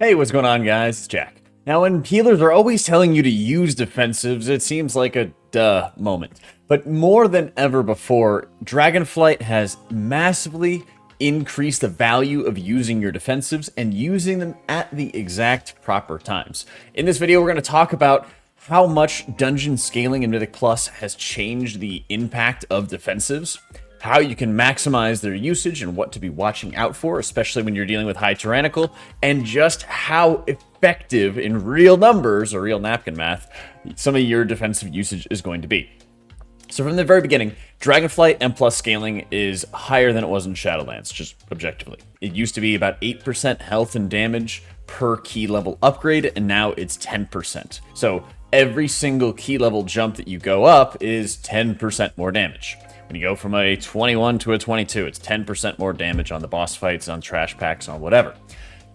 Hey, what's going on, guys? It's Jack. Now, when healers are always telling you to use defensives, it seems like a duh moment. But more than ever before, Dragonflight has massively increased the value of using your defensives and using them at the exact proper times. In this video, we're going to talk about how much dungeon scaling in Mythic Plus has changed the impact of defensives, how you can maximize their usage and what to be watching out for, especially when you're dealing with high tyrannical, and just how effective in real numbers or real napkin math some of your defensive usage is going to be. So from the very beginning, Dragonflight M+ scaling is higher than it was in Shadowlands, just objectively. It used to be about 8% health and damage per key level upgrade, and now it's 10%. So every single key level jump that you go up is 10% more damage. When you go from a 21 to a 22, it's 10% more damage on the boss fights, on trash packs, on whatever.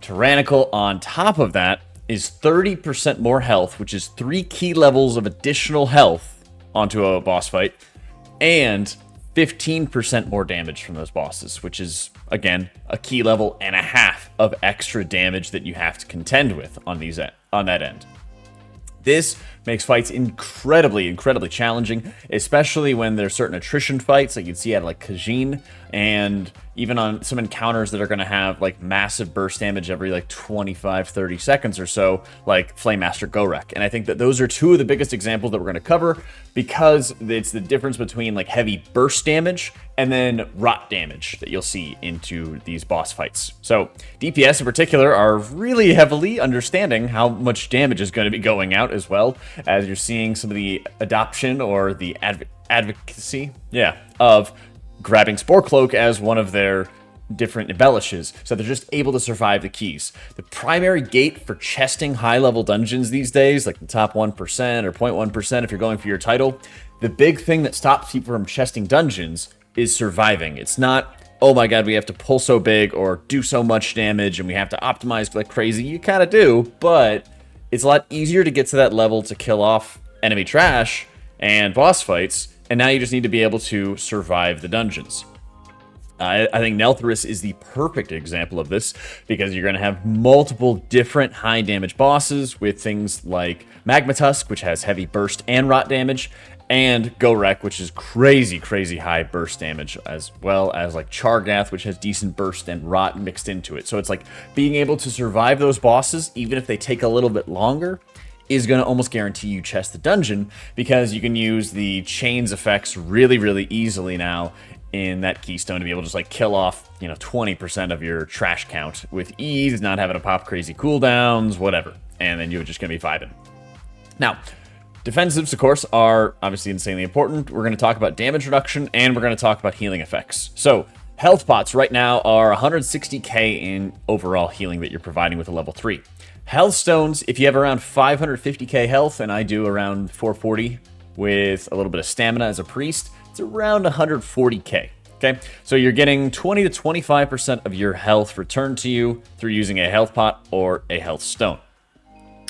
Tyrannical on top of that is 30% more health, which is 3 key levels of additional health onto a boss fight, and 15% more damage from those bosses, which is, again, a key level and a half of extra damage that you have to contend with on that end. This makes fights incredibly challenging, especially when there's certain attrition fights, like you'd see at like Khajiit, and even on some encounters that are going to have like massive burst damage every like 25-30 seconds or so, like Flame Master Gorek. And I think that those are two of the biggest examples that we're going to cover, because it's the difference between like heavy burst damage and then rot damage that you'll see into these boss fights. So DPS in particular are really heavily understanding how much damage is going to be going out, as well as you're seeing some of the adoption or the advocacy of grabbing Spore Cloak as one of their different embellishes, so they're just able to survive the keys. The primary gate for chesting high-level dungeons these days, like the top 1% or 0.1% if you're going for your title, the big thing that stops people from chesting dungeons is surviving. It's not, oh my god, we have to pull so big or do so much damage and we have to optimize like crazy. You kind of do, but it's a lot easier to get to that level to kill off enemy trash and boss fights, and now you just need to be able to survive the dungeons. I think Nelthrus is the perfect example of this, because you're going to have multiple different high damage bosses with things like Magma Tusk, which has heavy burst and rot damage, and Gorek, which is crazy high burst damage, as well as like Chargath, which has decent burst and rot mixed into it. So it's like being able to survive those bosses, even if they take a little bit longer, is going to almost guarantee you chest the dungeon, because you can use the chains effects really easily now in that keystone to be able to just like kill off, 20% of your trash count with ease, not having to pop crazy cooldowns, whatever. And then you're just going to be vibing. Now, defensives, of course, are obviously insanely important. We're going to talk about damage reduction, and we're going to talk about healing effects. So, health pots right now are 160k in overall healing that you're providing with a level 3. Health stones, if you have around 550k health, and I do around 440 with a little bit of stamina as a priest, it's around 140k. Okay, so you're getting 20 to 25% of your health returned to you through using a health pot or a health stone.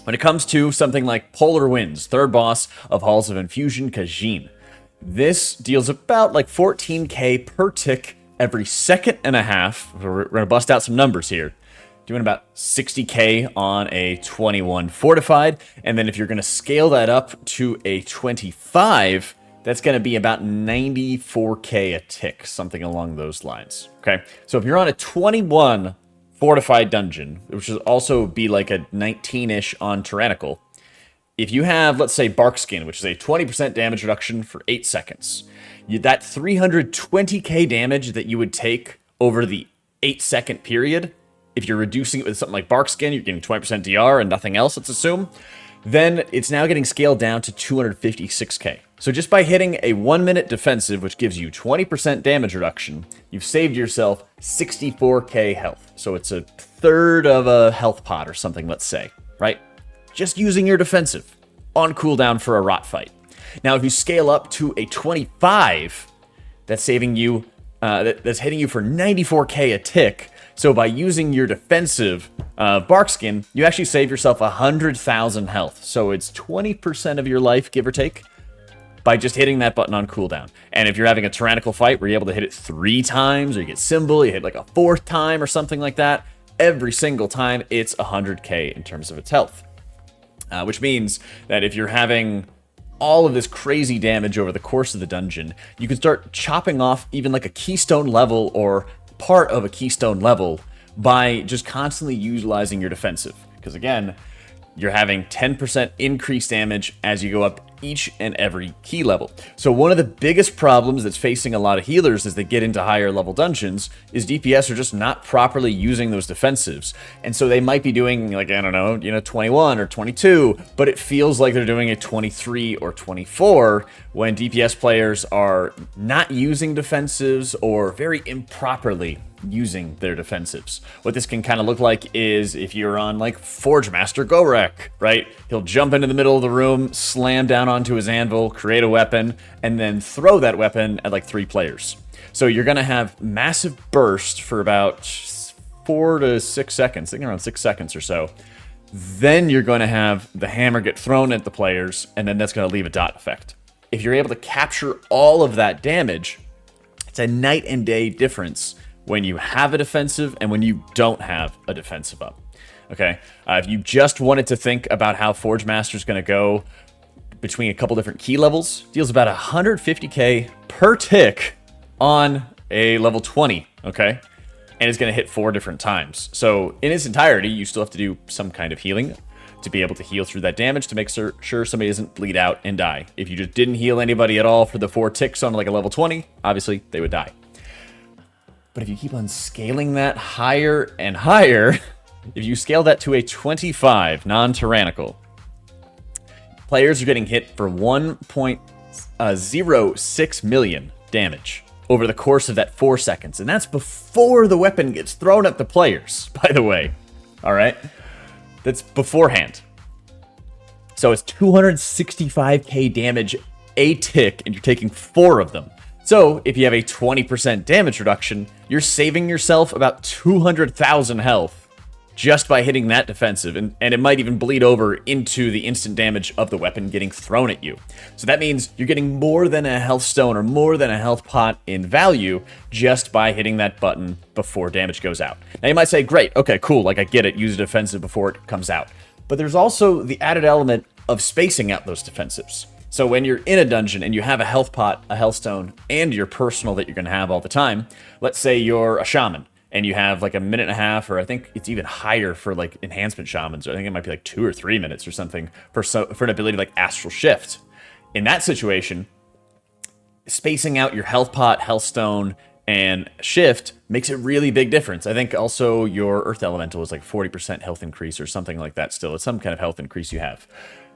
When it comes to something like Polar Winds, third boss of Halls of Infusion, Khajiit, this deals about like 14k per tick every second and a half. We're going to bust out some numbers here. Doing about 60k on a 21 fortified, and then if you're going to scale that up to a 25, that's going to be about 94k a tick, something along those lines. Okay, so if you're on a 21 fortified dungeon, which would also be like a 19-ish on tyrannical, if you have, let's say, Barkskin, which is a 20% damage reduction for 8 seconds, that 320k damage that you would take over the 8-second period, if you're reducing it with something like Barkskin, you're getting 20% DR and nothing else, let's assume, then it's now getting scaled down to 256k. So just by hitting a 1-minute defensive, which gives you 20% damage reduction, you've saved yourself 64k health. So it's a third of a health pot or something, let's say, right? Just using your defensive on cooldown for a rot fight. Now, if you scale up to a 25, that's saving you, that's hitting you for 94k a tick. So by using your defensive Barkskin, you actually save yourself 100,000 health. So it's 20% of your life, give or take, by just hitting that button on cooldown. And if you're having a tyrannical fight where you're able to hit it 3 times, or you get Symbol, you hit like a 4th time or something like that, every single time it's 100k in terms of its health. Which means that if you're having all of this crazy damage over the course of the dungeon, you can start chopping off even like a keystone level or part of a keystone level by just constantly utilizing your defensive. Because again, you're having 10% increased damage as you go up each and every key level. So one of the biggest problems that's facing a lot of healers as they get into higher level dungeons is DPS are just not properly using those defensives. And so they might be doing like, I don't know, 21 or 22, but it feels like they're doing a 23 or 24 when DPS players are not using defensives or very improperly using their defensives. What this can kind of look like is if you're on like Forge Master Gorek, right? He'll jump into the middle of the room, slam down onto his anvil, create a weapon, and then throw that weapon at like 3 players. So you're going to have massive burst for about 4 to 6 seconds, I think around 6 seconds or so. Then you're going to have the hammer get thrown at the players, and then that's going to leave a dot effect. If you're able to capture all of that damage, it's a night and day difference when you have a defensive and when you don't have a defensive up. Okay, if you just wanted to think about how Forge Master is going to go between a couple different key levels, deals about 150k per tick on a level 20, okay? And it's going to hit 4 different times. So in its entirety, you still have to do some kind of healing to be able to heal through that damage to make sure somebody doesn't bleed out and die. If you just didn't heal anybody at all for the 4 ticks on like a level 20, obviously they would die. But if you keep on scaling that higher and higher, if you scale that to a 25 non-tyrannical, players are getting hit for 1.06 million damage over the course of that 4 seconds. And that's before the weapon gets thrown at the players, by the way. All right? That's beforehand. So it's 265k damage a tick, and you're taking 4 of them. So if you have a 20% damage reduction, you're saving yourself about 200,000 health just by hitting that defensive, and it might even bleed over into the instant damage of the weapon getting thrown at you. So that means you're getting more than a health stone or more than a health pot in value just by hitting that button before damage goes out. Now you might say, great, okay, cool, like I get it, use a defensive before it comes out. But there's also the added element of spacing out those defensives. So when you're in a dungeon and you have a health pot, a health stone, and your personal that you're going to have all the time, let's say you're a shaman and you have like a minute and a half, or I think it's even higher for like enhancement shamans. I think it might be like 2 or 3 minutes or something for an ability like astral shift. In that situation, spacing out your health pot, health stone, and shift makes a really big difference. I think also your earth elemental is like 40% health increase or something like that still. It's some kind of health increase you have.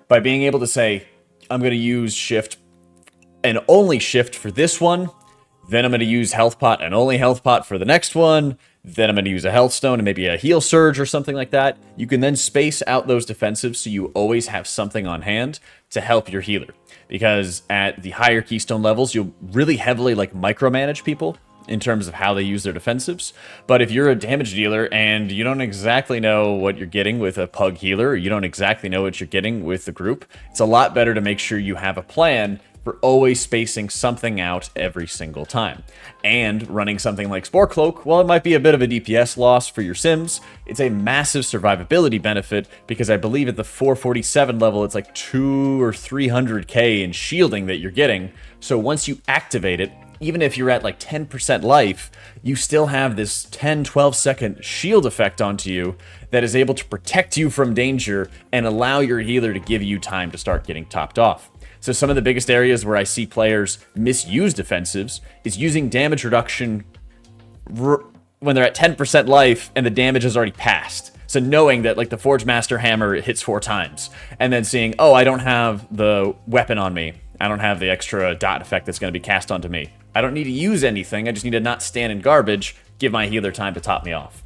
By being able to say, I'm going to use shift and only shift for this one, then I'm going to use health pot and only health pot for the next one, then I'm going to use a health stone and maybe a heal surge or something like that. You can then space out those defensives so you always have something on hand to help your healer. Because at the higher keystone levels, you'll really heavily like micromanage people in terms of how they use their defensives. But if you're a damage dealer and you don't exactly know what you're getting with a pug healer, or you don't exactly know what you're getting with the group, it's a lot better to make sure you have a plan for always spacing something out every single time. And running something like Spore Cloak, while it might be a bit of a DPS loss for your Sims, it's a massive survivability benefit because I believe at the 447 level, it's like 200 or 300k in shielding that you're getting. So once you activate it, even if you're at like 10% life, you still have this 10-12 second shield effect onto you that is able to protect you from danger and allow your healer to give you time to start getting topped off. So some of the biggest areas where I see players misuse defensives is using damage reduction when they're at 10% life and the damage has already passed. So knowing that like the Forge Master hammer hits 4 times and then seeing, oh, I don't have the weapon on me. I don't have the extra dot effect that's going to be cast onto me. I don't need to use anything. I just need to not stand in garbage, give my healer time to top me off.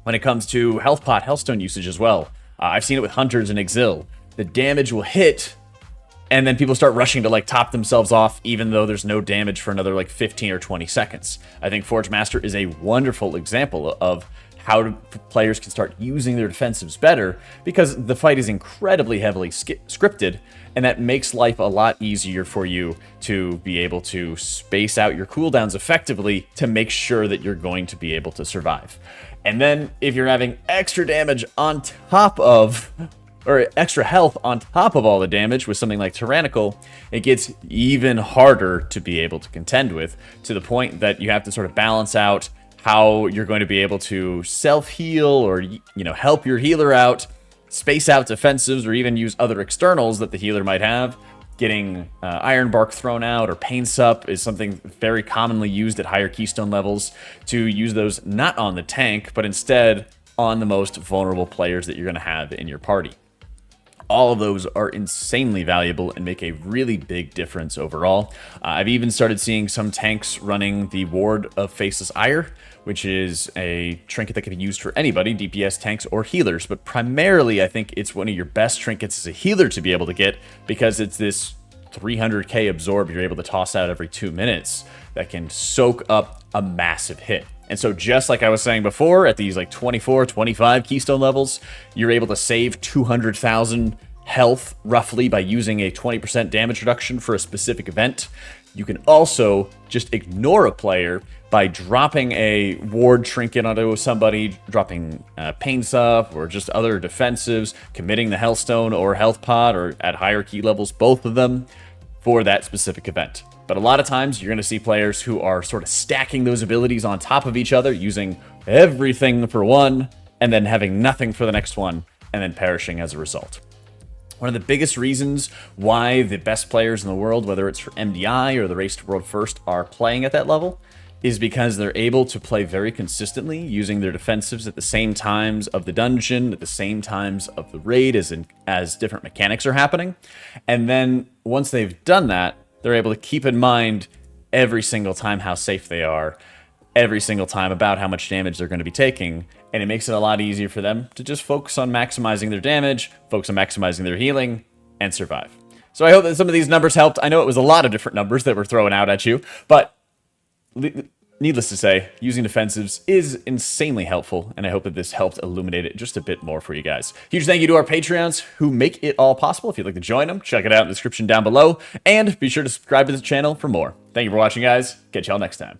When it comes to health pot, healthstone usage as well, I've seen it with hunters and exil. The damage will hit, and then people start rushing to like top themselves off, even though there's no damage for another like 15 or 20 seconds. I think Forge Master is a wonderful example of how players can start using their defensives better because the fight is incredibly heavily scripted, and that makes life a lot easier for you to be able to space out your cooldowns effectively to make sure that you're going to be able to survive. And then if you're having extra damage on top of, or extra health on top of all the damage with something like Tyrannical, it gets even harder to be able to contend with, to the point that you have to sort of balance out how you're going to be able to self-heal or, help your healer out, space out defensives, or even use other externals that the healer might have. Getting Iron Bark thrown out or Pain Sup is something very commonly used at higher keystone levels, to use those not on the tank, but instead on the most vulnerable players that you're going to have in your party. All of those are insanely valuable and make a really big difference overall. I've even started seeing some tanks running the Ward of Faceless Ire, which is a trinket that can be used for anybody, DPS, tanks, or healers. But primarily, I think it's one of your best trinkets as a healer to be able to get, because it's this 300k absorb you're able to toss out every 2 minutes that can soak up a massive hit. And so just like I was saying before, at these like 24, 25 keystone levels, you're able to save 200,000 health roughly by using a 20% damage reduction for a specific event. You can also just ignore a player by dropping a ward trinket onto somebody, dropping Pain Sup or just other defensives, committing the Hellstone or Health Pod, or at higher key levels, both of them, for that specific event. But a lot of times you're going to see players who are sort of stacking those abilities on top of each other, using everything for one and then having nothing for the next one, and then perishing as a result. One of the biggest reasons why the best players in the world, whether it's for MDI or the Race to World First, are playing at that level is because they're able to play very consistently, using their defensives at the same times of the dungeon, at the same times of the raid, as different mechanics are happening. And then once they've done that, they're able to keep in mind every single time how safe they are, every single time about how much damage they're going to be taking, and it makes it a lot easier for them to just focus on maximizing their damage, focus on maximizing their healing, and survive. So I hope that some of these numbers helped. I know it was a lot of different numbers that were thrown out at you, but needless to say, using defensives is insanely helpful, and I hope that this helped illuminate it just a bit more for you guys. Huge thank you to our Patreons who make it all possible. If you'd like to join them, check it out in the description down below, and be sure to subscribe to the channel for more. Thank you for watching, guys. Catch y'all next time.